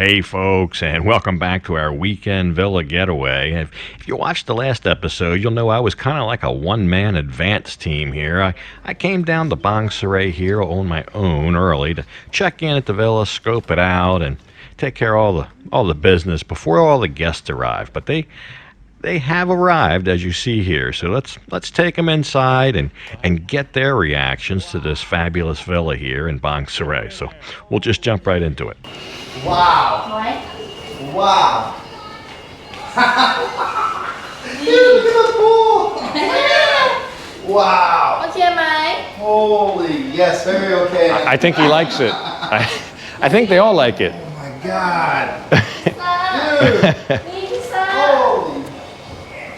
Hey folks, and welcome back to our weekend villa getaway. If you watched the last episode, you'll know I was kind of like a one-man advance team here. I came down to Bang Saray here on my own early to check in at the villa, scope it out, and take care of all the business before all the guests arrive. But they have arrived, as you see here. So let's take them inside and get their reactions to this fabulous villa here in Bang Saray. So we'll just jump right into it. Wow. What? Wow. Dude, look at the pool. Wow. Okay, Mike. Holy, yes, very okay. I think he likes it. I think they all like it. Oh my God. Dude. Holy.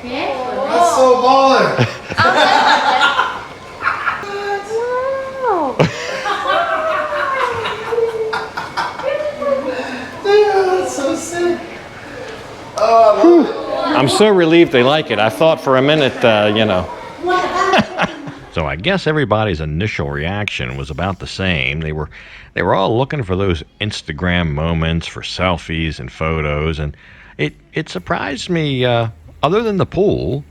That's so baller. That's so sick. Oh, I love it. I'm so relieved they like it. I thought for a minute, So I guess everybody's initial reaction was about the same. They were all looking for those Instagram moments, for selfies and photos, and it surprised me. Other than the pool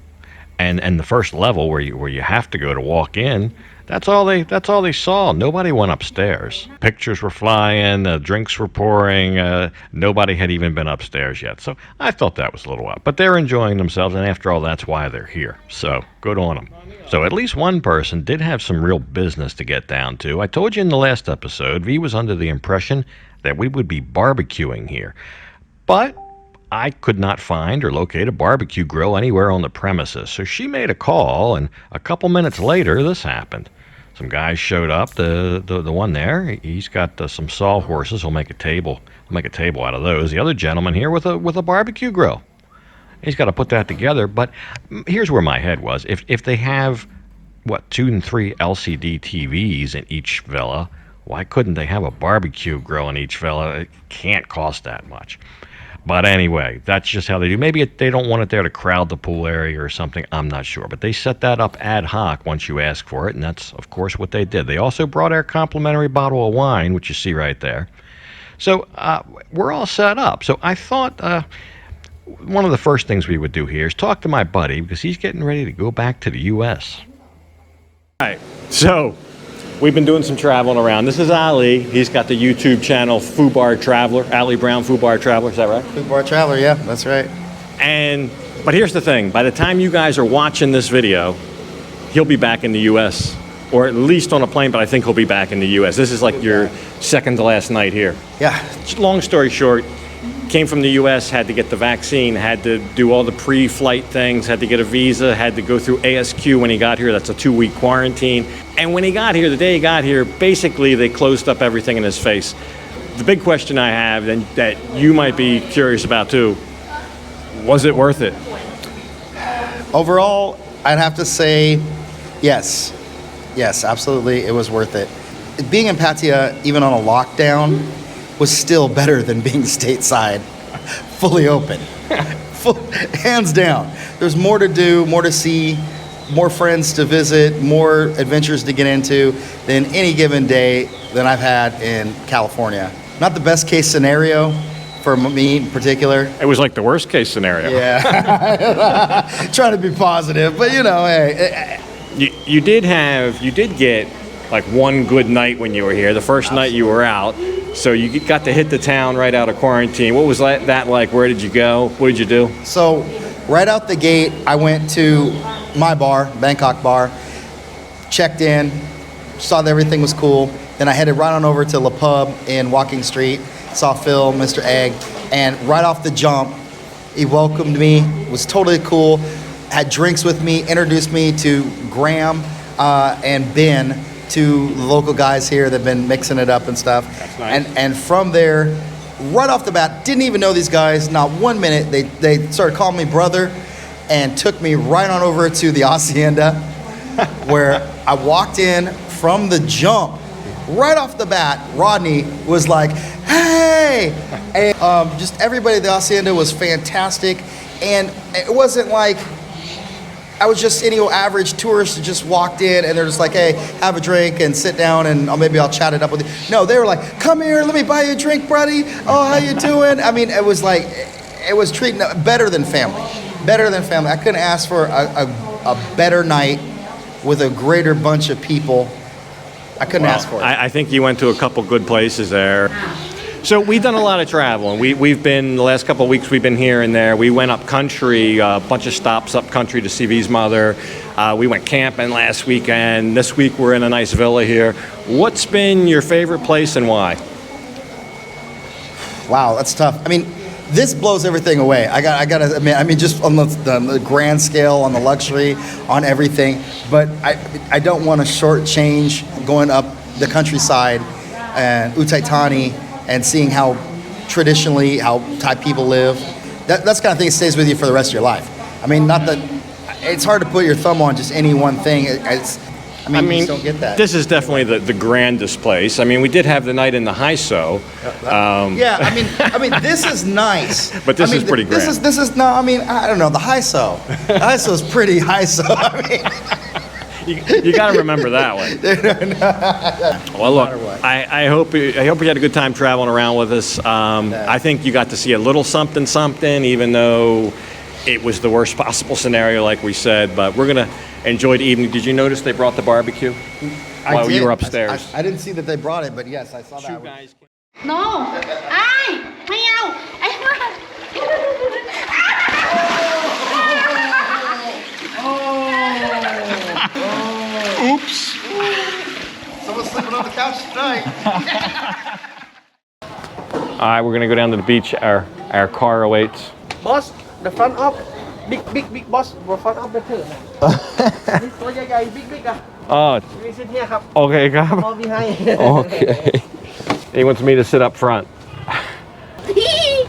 and the first level where you have to go to walk in, that's all they saw. Nobody went upstairs. Pictures were flying, drinks were pouring. Nobody had even been upstairs yet. So I thought that was a little odd. But they're enjoying themselves, and after all, that's why they're here. So good on them. So at least one person did have some real business to get down to. I told you in the last episode, V was under the impression that we would be barbecuing here. But I could not find or locate a barbecue grill anywhere on the premises, so she made a call, and a couple minutes later, this happened. Some guys showed up. The one there, he's got some sawhorses. He'll make a table. Out of those. The other gentleman here with a barbecue grill. He's got to put that together. But here's where my head was: if they have 2 and 3 LCD TVs in each villa, why couldn't they have a barbecue grill in each villa? It can't cost that much. But anyway, that's just how they do. Maybe they don't want it there to crowd the pool area or something. I'm not sure. But they set that up ad hoc once you ask for it, and that's, of course, what they did. They also brought our complimentary bottle of wine, which you see right there. So we're all set up. So I thought one of the first things we would do here is talk to my buddy, because he's getting ready to go back to the U.S. All right, so we've been doing some traveling around. This is Ali. He's got the YouTube channel Fubar Traveler, Ali Brown Fubar Traveler. Is that right? Fubar Traveler, yeah, that's right. But here's the thing. By the time you guys are watching this video, he'll be back in the U.S. or at least on a plane, but I think he'll be back in the U.S. This is like your second to last night here. Yeah. Long story short, came from the U.S., had to get the vaccine, had to do all the pre-flight things, had to get a visa, had to go through ASQ when he got here. That's a 2-week quarantine. And when he got here, the day he got here, basically they closed up everything in his face. The big question I have, and that you might be curious about too, was it worth it? Overall, I'd have to say yes. Yes, absolutely, it was worth it. Being in Pattaya, even on a lockdown, was still better than being stateside, fully open. Hands down. There's more to do, more to see, more friends to visit, more adventures to get into than any given day that I've had in California. Not the best case scenario for me in particular. It was like the worst case scenario. Yeah. Trying to be positive, but hey. You did get like one good night when you were here. The first night you were out, so you got to hit the town right out of quarantine. What was that like? Where did you go? What did you do? So right out the gate, I went to my bar, Bangkok bar, checked in, saw that everything was cool. Then I headed right on over to La Pub in Walking Street, saw Phil, Mr. Egg, and right off the jump, he welcomed me, was totally cool, had drinks with me, introduced me to Graham and Ben, two local guys here that have been mixing it up and stuff. That's nice. And from there, right off the bat, didn't even know these guys, not 1 minute. They started calling me brother and took me right on over to the Hacienda where I walked in from the jump. Right off the bat, Rodney was like, hey! And just everybody at the Hacienda was fantastic. And it wasn't like I was just any average tourist that just walked in and they're just like, hey, have a drink and sit down and maybe I'll chat it up with you. No, they were like, come here, let me buy you a drink, buddy. Oh, how you doing? I mean, it was like, it was treating better than family. Better than family. I couldn't ask for a better night with a greater bunch of people. I couldn't ask for it. I think you went to a couple good places there. So we've done a lot of traveling. We've been, the last couple of weeks, we've been here and there. We went up country, a bunch of stops up country to see V's mother. We went camping last weekend. This week we're in a nice villa here. What's been your favorite place and why? Wow, that's tough. I mean, this blows everything away. I gotta admit, I mean, just on the grand scale, on the luxury, on everything. But I don't want to shortchange going up the countryside and Utaitani and seeing how traditionally how Thai people live. That's the kind of thing that stays with you for the rest of your life. I mean, not that it's hard to put your thumb on just any one thing. I mean, you just don't get that. This is definitely the grandest place. I mean, we did have the night in the Haiso. Yeah, I mean, this is nice. But this is pretty grand. This is no. I mean, I don't know. The Haiso. The Haiso is pretty Haiso. I mean. You got to remember that one. Well, look, I hope you had a good time traveling around with us. I think you got to see a little something, even though it was the worst possible scenario, like we said. But we're gonna enjoy the evening. Did you notice they brought the barbecue while you were upstairs? I didn't see that they brought it, but yes, I saw that. Guys. No. Ai,ไม่เอาไอ้ห่า Oops. Someone's sleeping on the couch tonight. All right, we're gonna go down to the beach. Our car awaits. Boss, the front up. Big boss. The front up better. This ตัวใหญ่ๆ big อ่ะ Oh, You sit here ครับ okay, ครับ All behind. Okay. He wants me to sit up front.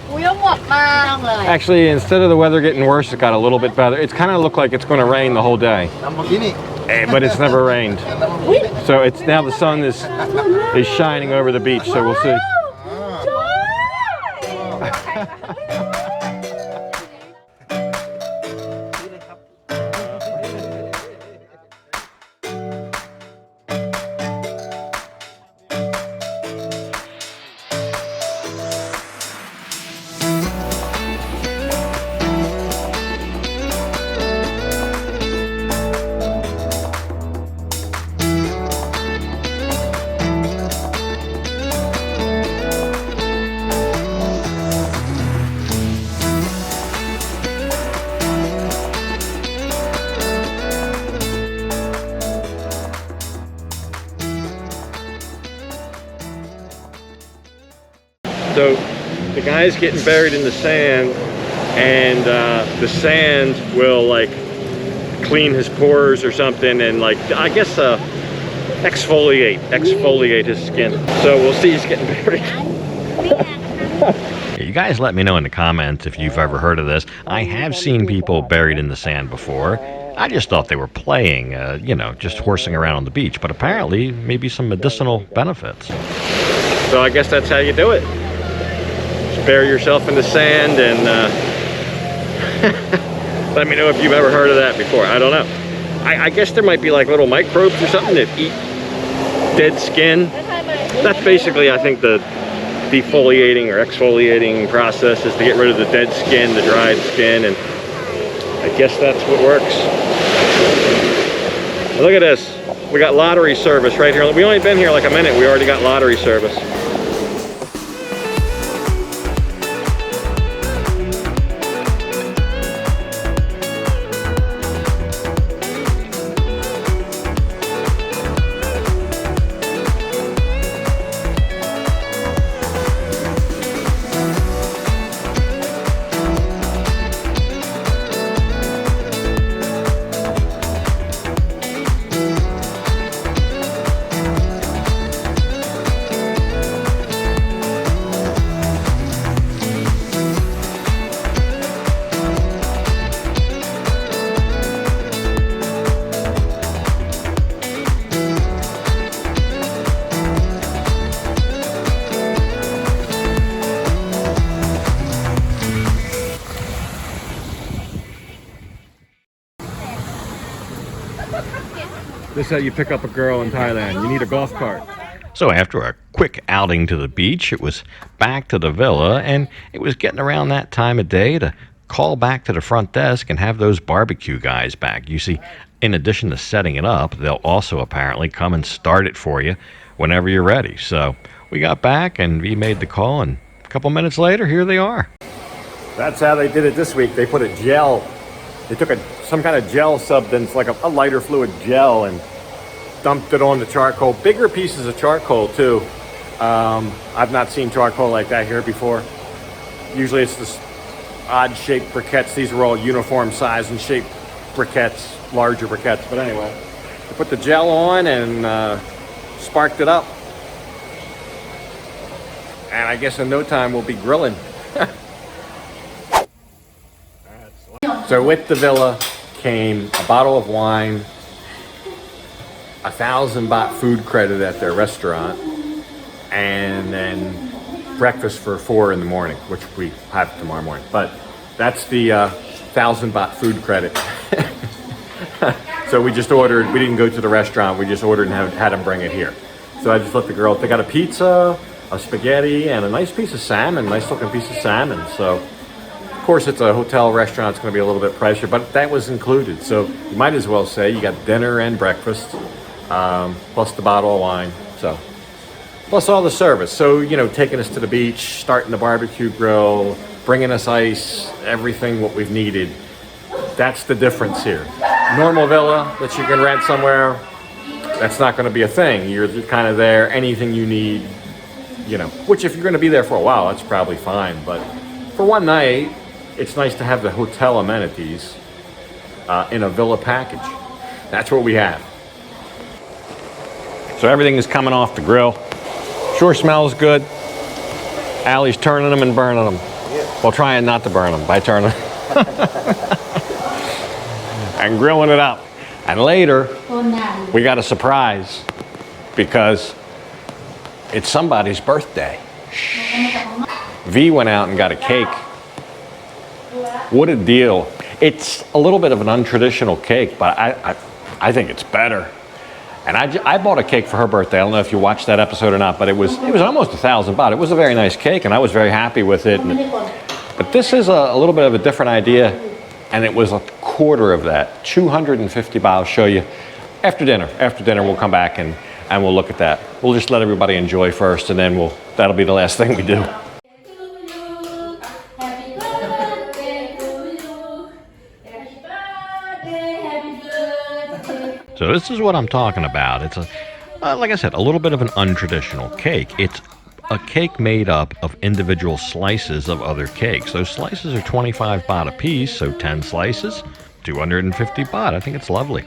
กูยกหมวกมาเลย Actually, instead of the weather getting worse, it got a little bit better. It's kind of looked like it's going to rain the whole day, Lamborghini. but it's never rained. So it's now the sun is shining over the beach. So we'll see. So the guy's getting buried in the sand, and the sand will like clean his pores or something, and like I guess exfoliate his skin. So we'll see. He's getting buried. You guys let me know in the comments if you've ever heard of this. I have seen people buried in the sand before. I just thought they were playing, just horsing around on the beach, but apparently maybe some medicinal benefits. So I guess that's how you do it. Just bury yourself in the sand, and let me know if you've ever heard of that before. I don't know. I guess there might be like little microbes or something that eat dead skin. That's basically, I think, the defoliating or exfoliating process is to get rid of the dead skin, the dried skin, and I guess that's what works. Look at this. We got lottery service right here. We only been here like a minute. We already got lottery service. This is how you pick up a girl in Thailand. You need a golf cart. So after a quick outing to the beach, it was back to the villa, and it was getting around that time of day to call back to the front desk and have those barbecue guys back. You see, in addition to setting it up, they'll also apparently come and start it for you whenever you're ready. So we got back, and we made the call, and a couple minutes later, here they are. That's how they did it this week. They put a gel. They took some kind of gel substance, like a lighter fluid gel, and dumped it on the charcoal. Bigger pieces of charcoal too. I've not seen charcoal like that here before. Usually it's this odd shaped briquettes. These are all uniform size and shaped briquettes, larger briquettes. But anyway, they put the gel on and sparked it up. And I guess in no time we'll be grilling. So with the villa came a bottle of wine, 1,000 baht food credit at their restaurant, and then breakfast for 4 in the morning, which we have tomorrow morning. But that's the 1,000 baht food credit. So we just ordered, we didn't go to the restaurant, we just ordered and had them bring it here. So I just let the girl, they got a pizza, a spaghetti, and a nice piece of salmon, nice looking piece of salmon. So of course it's a hotel restaurant, it's gonna be a little bit pricier, but that was included. So you might as well say you got dinner and breakfast, plus the bottle of wine, so plus all the service. So, you know, taking us to the beach, starting the barbecue grill, bringing us ice, everything what we've needed. That's the difference here. Normal villa that you can rent somewhere, that's not going to be a thing. You're kind of there, anything you need, you know, which if you're going to be there for a while, that's probably fine. But for one night, it's nice to have the hotel amenities in a villa package. That's what we have. So everything is coming off the grill. Sure smells good. Allie's turning them and burning them. Yeah. Well, trying not to burn them by turning and grilling it up. And later, we got a surprise because it's somebody's birthday. V went out and got a cake. What a deal. It's a little bit of an untraditional cake, but I think it's better. And I bought a cake for her birthday. I don't know if you watched that episode or not, but it was almost 1,000 baht. It was a very nice cake, and I was very happy with it. But this is a little bit of a different idea, and it was a quarter of that, 250 baht. I'll show you after dinner. After dinner, we'll come back and we'll look at that. We'll just let everybody enjoy first, and then that'll be the last thing we do. So this is what I'm talking about. It's like I said, a little bit of an untraditional cake. It's a cake made up of individual slices of other cakes. Those slices are 25 baht a piece, so 10 slices, 250 baht. I think it's lovely.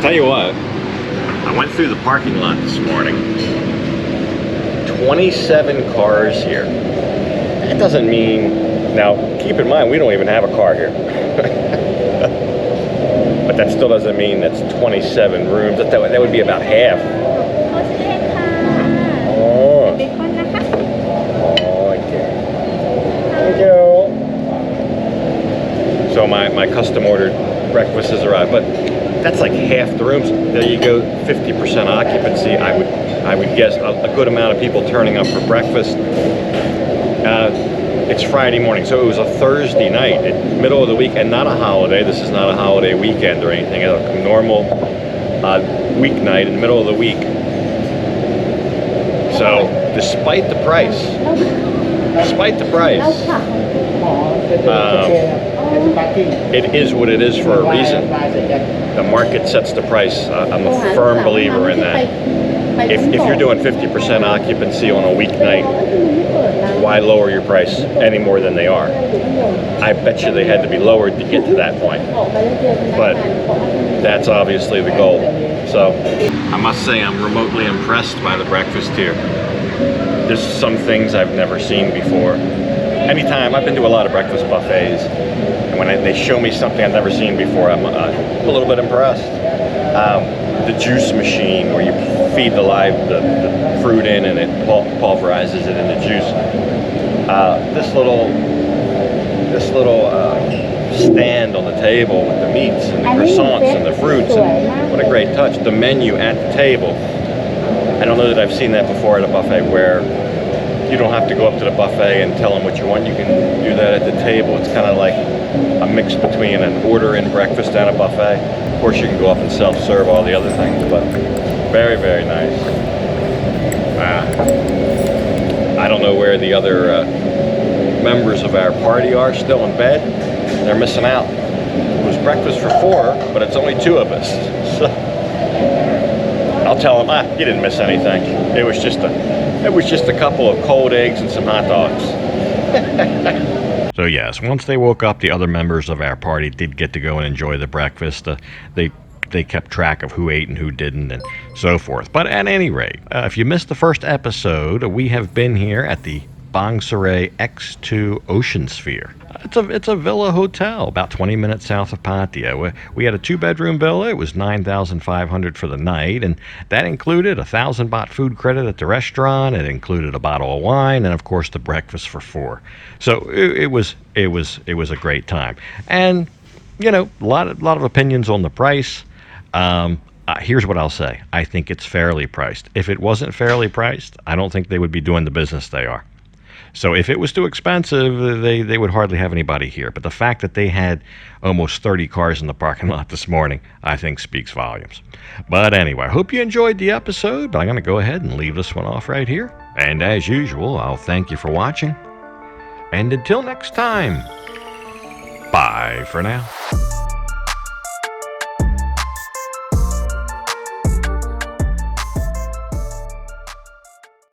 Tell you what, I went through the parking lot this morning. 27 cars here. That doesn't mean, now keep in mind, we don't even have a car here. But that still doesn't mean that's 27 rooms. That would be about half. Oh. Okay. Thank you. So my custom ordered breakfast has arrived, but that's like half the rooms. There you go, 50% occupancy. I would guess a good amount of people turning up for breakfast. It's Friday morning, so it was a Thursday night, middle of the week, and not a holiday. This is not a holiday weekend or anything. It's a normal weeknight in the middle of the week. So, despite the price, it is what it is for a reason. The market sets the price. I'm a firm believer in that. If you're doing 50% occupancy on a weeknight, why lower your price any more than they are? I bet you they had to be lowered to get to that point. But that's obviously the goal. So I must say I'm remotely impressed by the breakfast here. There's some things I've never seen before. Anytime, I've been to a lot of breakfast buffets, and when they show me something I've never seen before, I'm a little bit impressed. The juice machine where you feed the fruit in and it pulverizes it into juice. This little stand on the table with the meats and the croissants and the fruits, and what a great touch. The menu at the table. I don't know that I've seen that before at a buffet where you don't have to go up to the buffet and tell them what you want. You can do that at the table. It's kind of like a mix between an order-in breakfast and a buffet. Of course, you can go up and self-serve all the other things, but very, very nice. I don't know where the other members of our party are, still in bed. They're missing out. It was breakfast for 4, but it's only 2 of us. So I'll tell them, you didn't miss anything. It was just a couple of cold eggs and some hot dogs. So yes, once they woke up, the other members of our party did get to go and enjoy the breakfast. They kept track of who ate and who didn't and so forth. But at any rate, if you missed the first episode, we have been here at the Bang Sarai X2 Ocean Sphere. It's a villa hotel about 20 minutes south of Pattaya. We had a 2-bedroom villa. It was $9,500 for the night, and that included a 1,000 baht food credit at the restaurant. It included a bottle of wine, and of course the breakfast for 4. So it was a great time. And you know, a lot of opinions on the price. Here's what I'll say. I think it's fairly priced. If it wasn't fairly priced, I don't think they would be doing the business they are. So if it was too expensive, they would hardly have anybody here. But the fact that they had almost 30 cars in the parking lot this morning, I think speaks volumes. But anyway, I hope you enjoyed the episode, but I'm going to go ahead and leave this one off right here. And as usual, I'll thank you for watching. And until next time, bye for now.